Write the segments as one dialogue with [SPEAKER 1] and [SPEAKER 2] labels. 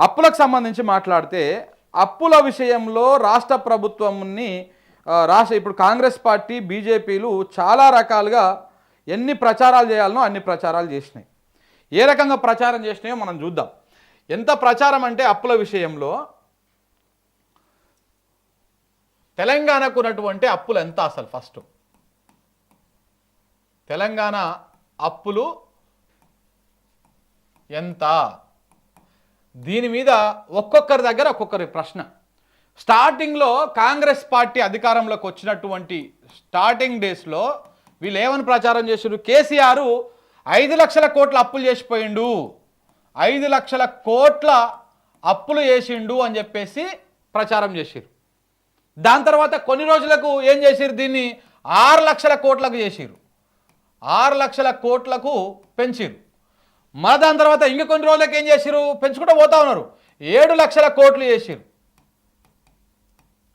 [SPEAKER 1] అప్పులకు సంబంధించి మాట్లాడితే అప్పుల విషయంలో రాష్ట్ర ప్రభుత్వంని ఇప్పుడు కాంగ్రెస్ పార్టీ బీజేపీలు చాలా రకాలుగా ఎన్ని ప్రచారాలు చేయాలనో అన్ని ప్రచారాలు చేసినాయి. ఏ రకంగా ప్రచారం చేసినాయో మనం చూద్దాం. ఎంత ప్రచారం అంటే అప్పుల విషయంలో తెలంగాణకు ఉన్నటువంటి అప్పులు ఎంత అసలు ఫస్ట్ తెలంగాణ అప్పులు ఎంత, దీని మీద ఒక్కొక్కరి దగ్గర ఒక్కొక్కరి ప్రశ్న. స్టార్టింగ్లో కాంగ్రెస్ పార్టీ అధికారంలోకి వచ్చినటువంటి స్టార్టింగ్ డేస్లో వీళ్ళు ఏమని ప్రచారం చేశారు? కేసీఆర్ 5 లక్షల కోట్ల అప్పులు చేసిపోయిండు, 5 లక్షల కోట్ల అప్పులు చేసిండు అని చెప్పేసి ప్రచారం చేశారు. దాని తర్వాత కొన్ని రోజులకు ఏం చేశారు? దీన్ని 6 లక్షల కోట్లకు చేశారు, 6 లక్షల కోట్లకు పెంచారు. మన దాని తర్వాత ఇంక కొన్ని రోజులకు ఏం చేశారు? పెంచుకుంటూ పోతా ఉన్నారు, 7 లక్షల కోట్లు చేశారు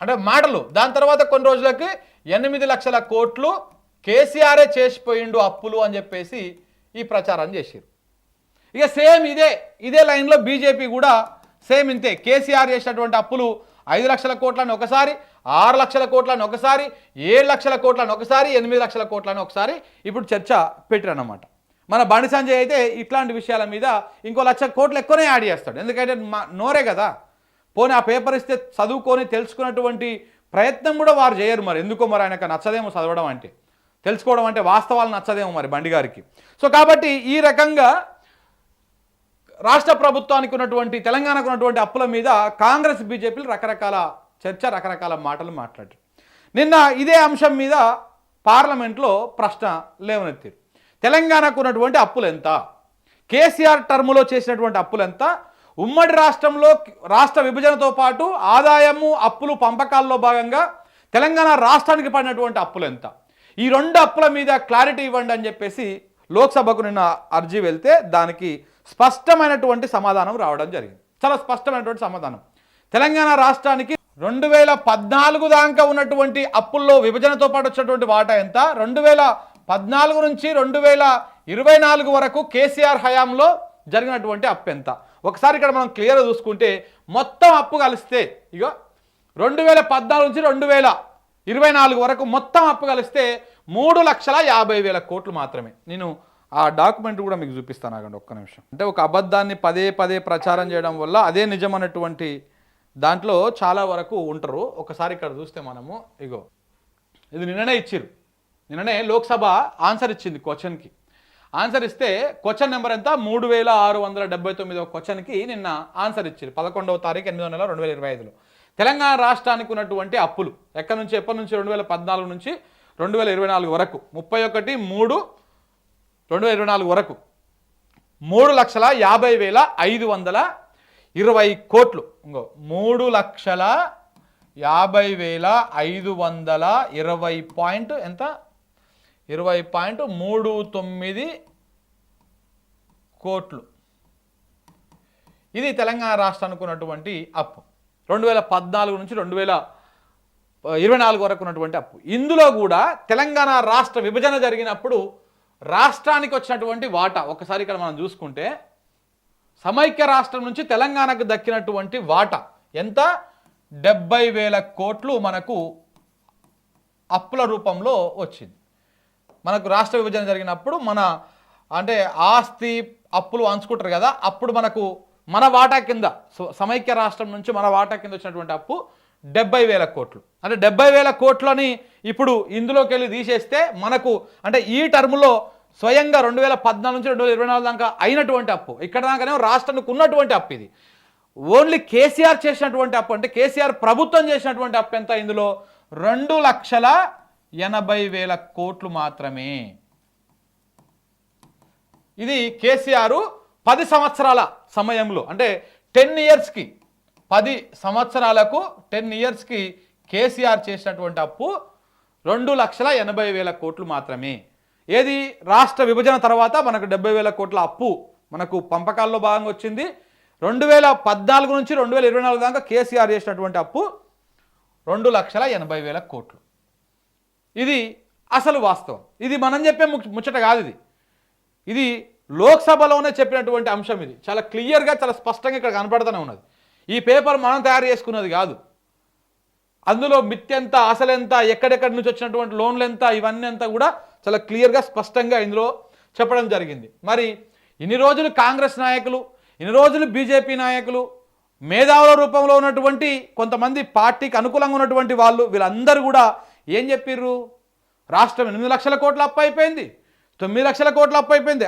[SPEAKER 1] అంటే మాటలు. దాని తర్వాత కొన్ని రోజులకి 8 లక్షల కోట్లు కేసీఆరే చేసిపోయిండు అప్పులు అని చెప్పేసి ఈ ప్రచారం చేశారు. ఇక సేమ్ ఇదే లైన్లో బీజేపీ కూడా సేమ్ ఇంతే. కేసీఆర్ చేసినటువంటి అప్పులు 5 లక్షల కోట్లని ఒకసారి, 6 లక్షల కోట్లని ఒకసారి, 7 లక్షల కోట్లని ఒకసారి, 8 లక్షల కోట్లని ఒకసారి ఇప్పుడు చర్చ పెట్టారన్నమాట. మన బండి సంజయ్ అయితే ఇట్లాంటి విషయాల మీద ఇంకో 1 లక్ష కోట్లు ఎక్కువనే యాడ్ చేస్తాడు. ఎందుకంటే నోరే కదా, పోనీ ఆ పేపర్ ఇస్తే చదువుకొని తెలుసుకున్నటువంటి ప్రయత్నం కూడా వారు చేయరు. మరి ఎందుకో మరి ఆయనకు నచ్చదేమో చదవడం అంటే, తెలుసుకోవడం అంటే వాస్తవాలు నచ్చదేమో మరి బండి గారికి. సో కాబట్టి ఈ రకంగా రాష్ట్ర ప్రభుత్వానికి ఉన్నటువంటి తెలంగాణకు ఉన్నటువంటి అప్పుల మీద కాంగ్రెస్ బీజేపీలు రకరకాల చర్చ, రకరకాల మాటలు మాట్లాడారు. నిన్న ఇదే అంశం మీద పార్లమెంట్లో ప్రశ్న లేవనెత్తారు. తెలంగాణకు ఉన్నటువంటి అప్పులు ఎంత, కేసీఆర్ టర్ములో చేసినటువంటి అప్పులు ఎంత, ఉమ్మడి రాష్ట్రంలో రాష్ట్ర విభజనతో పాటు ఆదాయము అప్పులు పంపకాల్లో భాగంగా తెలంగాణ రాష్ట్రానికి పడినటువంటి అప్పులు ఎంత, ఈ 2 అప్పుల మీద క్లారిటీ ఇవ్వండి అని చెప్పేసి లోక్సభకు నిన్న అర్జీ వెళ్తే దానికి స్పష్టమైనటువంటి సమాధానం రావడం జరిగింది. చాలా స్పష్టమైనటువంటి సమాధానం. తెలంగాణ రాష్ట్రానికి 2014 దాకా ఉన్నటువంటి అప్పుల్లో విభజనతో పాటు వచ్చినటువంటి వాటా ఎంత, 2014 నుంచి 2024 వరకు కేసీఆర్ హయాంలో జరిగినటువంటి అప్పు ఎంత. ఒకసారి ఇక్కడ మనం క్లియర్గా చూసుకుంటే మొత్తం అప్పు కలిస్తే ఇగో 2014 నుంచి 2024 వరకు మొత్తం అప్పు కలిస్తే 3,50,000 కోట్లు మాత్రమే. నేను ఆ డాక్యుమెంట్ కూడా మీకు చూపిస్తాను, ఆగండి ఒక్క నిమిషం. అంటే ఒక అబద్ధాన్ని పదే పదే ప్రచారం చేయడం వల్ల అదే నిజమైనటువంటి దాంట్లో చాలా వరకు ఉంటారు. ఒకసారి ఇక్కడ చూస్తే మనము ఇగో ఇది నిన్ననే ఇచ్చిర్రు, నిన్ననే లోక్సభ ఆన్సర్ ఇచ్చింది క్వశ్చన్కి. ఆన్సర్ ఇస్తే క్వశ్చన్ నెంబర్ ఎంత 3679 క్వశ్చన్కి నిన్న ఆన్సర్ ఇచ్చారు 11వ తారీఖు 8వ నెల 2025లో. తెలంగాణ రాష్ట్రానికి ఉన్నటువంటి అప్పులు ఎప్పటి నుంచి 2014 నుంచి 2024 వరకు 31/3/2024 వరకు 3,50,520 కోట్లు. ఇంకో 3,50,520 పాయింట్ ఎంత 20.39 కోట్లు. ఇది తెలంగాణ రాష్ట్రానికి ఉన్నటువంటి అప్పు 2014 నుంచి 2024 వరకు ఉన్నటువంటి అప్పు. ఇందులో కూడా తెలంగాణ రాష్ట్ర విభజన జరిగినప్పుడు రాష్ట్రానికి వచ్చినటువంటి వాటా ఒకసారి ఇక్కడ మనం చూసుకుంటే సమైక్య రాష్ట్రం నుంచి తెలంగాణకు దక్కినటువంటి వాటా ఎంత 70,000 కోట్లు మనకు అప్పుల రూపంలో వచ్చింది. మనకు రాష్ట్ర విభజన జరిగినప్పుడు మన అంటే ఆస్తి అప్పులు పంచుకుంటారు కదా, అప్పుడు మనకు మన వాటా కింద సమైక్య రాష్ట్రం నుంచి మన వాటా కింద వచ్చినటువంటి అప్పు 70,000 కోట్లు. అంటే 70,000 కోట్లని ఇప్పుడు ఇందులోకి వెళ్ళి తీసేస్తే మనకు అంటే ఈ టర్మ్లో స్వయంగా 2014 నుంచి 2024 దాకా అయినటువంటి అప్పు, ఇక్కడ దాకానే రాష్ట్రానికి ఉన్నటువంటి అప్పు. ఇది ఓన్లీ కేసీఆర్ చేసినటువంటి అప్పు, అంటే కేసీఆర్ ప్రభుత్వం చేసినటువంటి అప్పు ఎంత ఇందులో 2,80,000 కోట్లు మాత్రమే. ఇది కేసీఆర్ 10 సంవత్సరాల సమయంలో అంటే 10 ఇయర్స్కి 10 సంవత్సరాలకు 10 ఇయర్స్కి కేసీఆర్ చేసినటువంటి అప్పు 2,80,000 కోట్లు మాత్రమే. ఏది రాష్ట్ర విభజన తర్వాత మనకు 70,000 కోట్ల అప్పు మనకు పంపకాల్లో భాగంగా వచ్చింది. 2014 నుంచి 2024 దాకా కేసీఆర్ చేసినటువంటి అప్పు 2,80,000 కోట్లు. ఇది అసలు వాస్తవం. ఇది మనం చెప్పే ముచ్చట కాదు. ఇది లోక్సభలోనే చెప్పినటువంటి అంశం ఇది. చాలా క్లియర్గా చాలా స్పష్టంగా ఇక్కడ కనపడుతూనే ఉన్నది. ఈ పేపర్ మనం తయారు చేసుకున్నది కాదు. అందులో మిత్యంత, అసలెంత, ఎక్కడెక్కడి నుంచి వచ్చినటువంటి లోన్లు ఎంత, ఇవన్నీ అంతా కూడా చాలా క్లియర్గా స్పష్టంగా ఇందులో చెప్పడం జరిగింది. మరి ఇన్ని రోజులు కాంగ్రెస్ నాయకులు, ఇన్ని రోజులు బీజేపీ నాయకులు, మేధావుల రూపంలో ఉన్నటువంటి కొంతమంది పార్టీకి అనుకూలంగా ఉన్నటువంటి వాళ్ళు, వీళ్ళందరూ కూడా ఏం చెప్పిర్రు? రాష్ట్రం 8 లక్షల కోట్ల అప్పు అయిపోయింది, 9 లక్షల కోట్ల అప్పు అయిపోయింది.